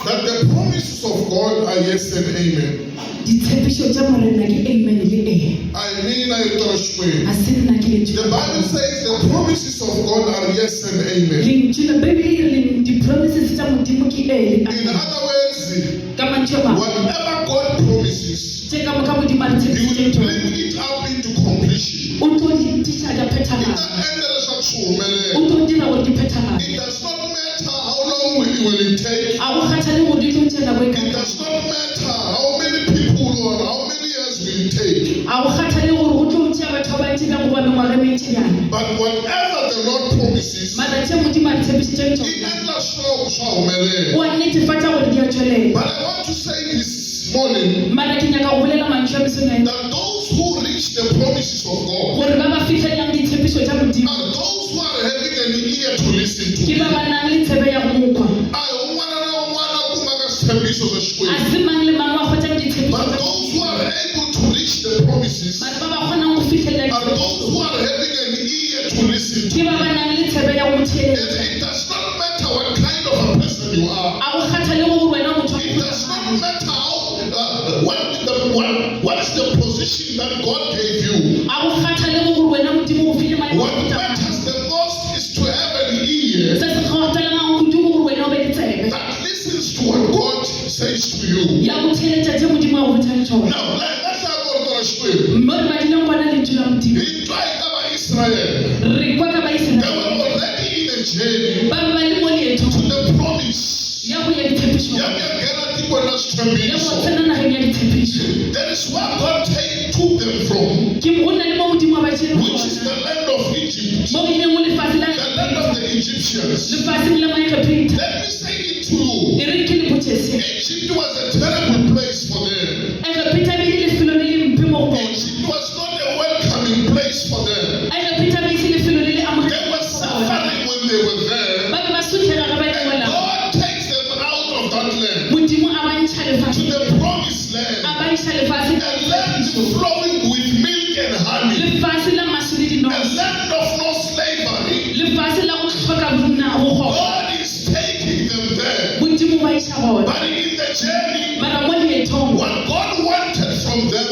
that the promises of God are yes and amen. I mean, the Bible says the promises of God are yes and amen. In other words, whatever God promises, He will bring it up into completion. It does not matter how long will it take. It does not matter how many people or how many years will it take. But whatever the Lord promises, but I want to say this morning that those who reach the promises of God are those who are having an ear to listen to. But those who are able to reach the promises are those who are having an ear to listen to. It does not matter what kind of a person you are. It does not matter what is the position that God gave you. What matters the most is to have an ear that listens to what God says to you. Now, let's have Israel. They were already in a journey to the promise. That is where God took them from, which is the land of Egypt, the land of the Egyptians. Let me say it to you. Egypt was a terrible place for them. Egypt was not a welcoming place for them. They were suffering when they were there. And God takes them out of that land to the promised land, a land flowing with milk and honey, a land of no slavery. God is taking them there. But in the journey, what God wanted from them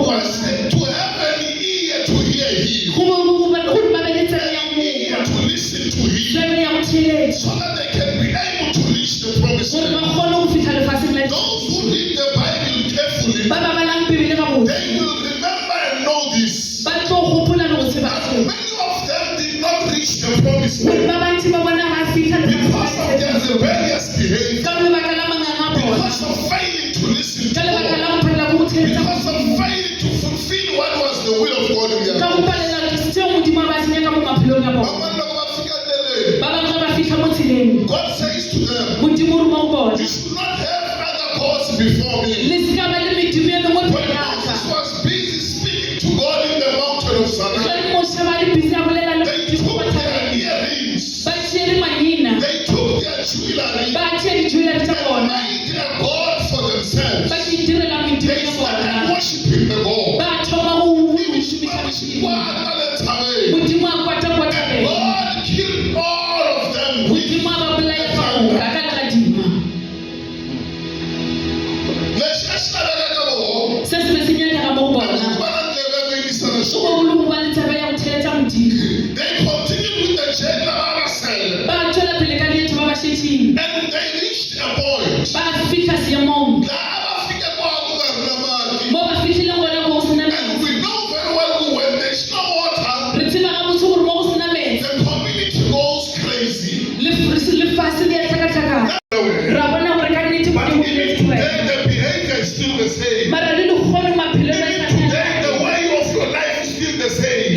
was to have an ear to hear Him, an ear to listen to Him, so that they can be able to reach the promised land. Those who read the Bible carefully, they will remember and know this. That many of them did not reach the promised land because of their rebellious behavior, because of failing to listen to God, because of failing to fulfill what was the will of God in their life. God says to them, you should not have other gods before me. When Moses was busy speaking to God in the mountain of Sinai, they took their earrings, they took their jewelry, and made their God for themselves. They started worshiping the God. And God killed all of them with the thunder. They continued with the journey of and they reached a point. And we know very well when there's no water, the community goes crazy. But even today, the behavior is still the same. Even today, the way of your life is still the same.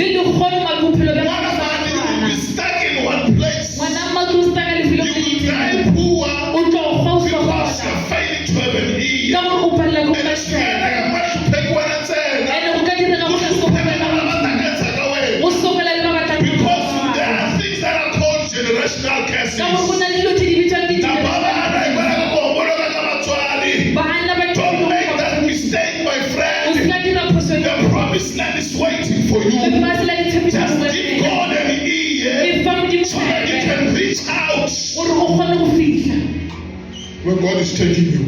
One of us will be stuck in one place. You will die poor because you're failing to have an ear. And it's very much to take one and say, because there are things that are called generational curses. Don't make that mistake, my friend. The promised land is waiting for you. Just give God an ear so that you can reach out where God is taking you.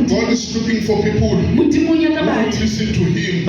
God is looking for people who listen to Him.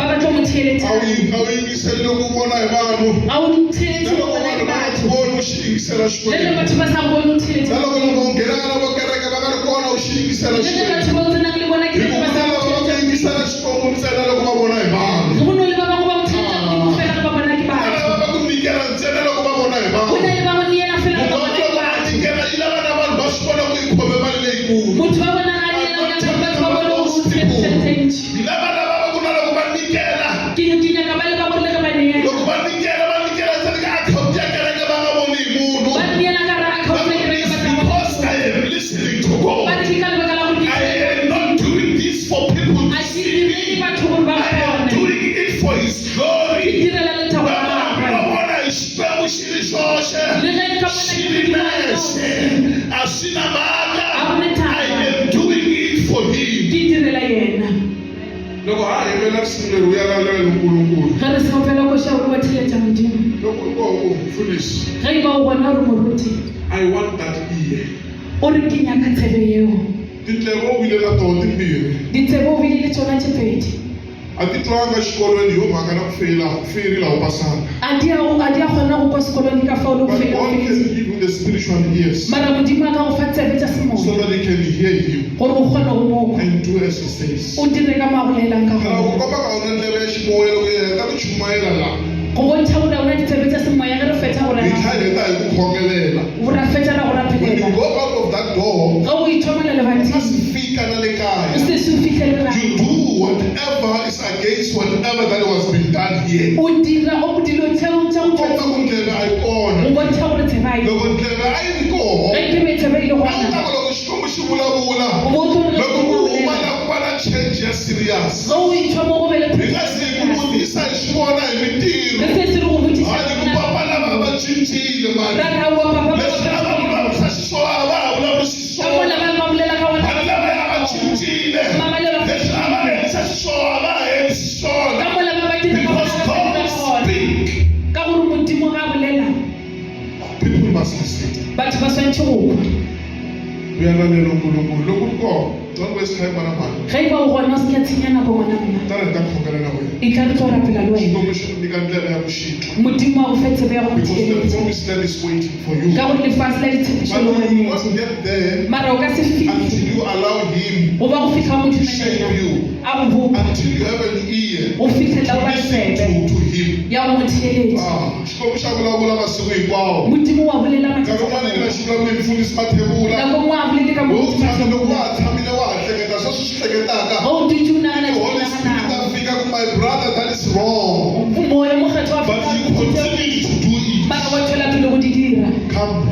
I want that ear. Atitwanga xikolweni hi mhaka na ku feyila u pasanga. But God can give you the spiritual ears so that they can hear you and do as He says. When you go out of that door, you do whatever is against whatever that was been done here. People must listen. Don't waste time on a man. Because the promised land is waiting for you. But you must get there until you allow Him to shape you, until you have an ear to listen to Him. My brother, that is wrong. But you continue to do it. Come.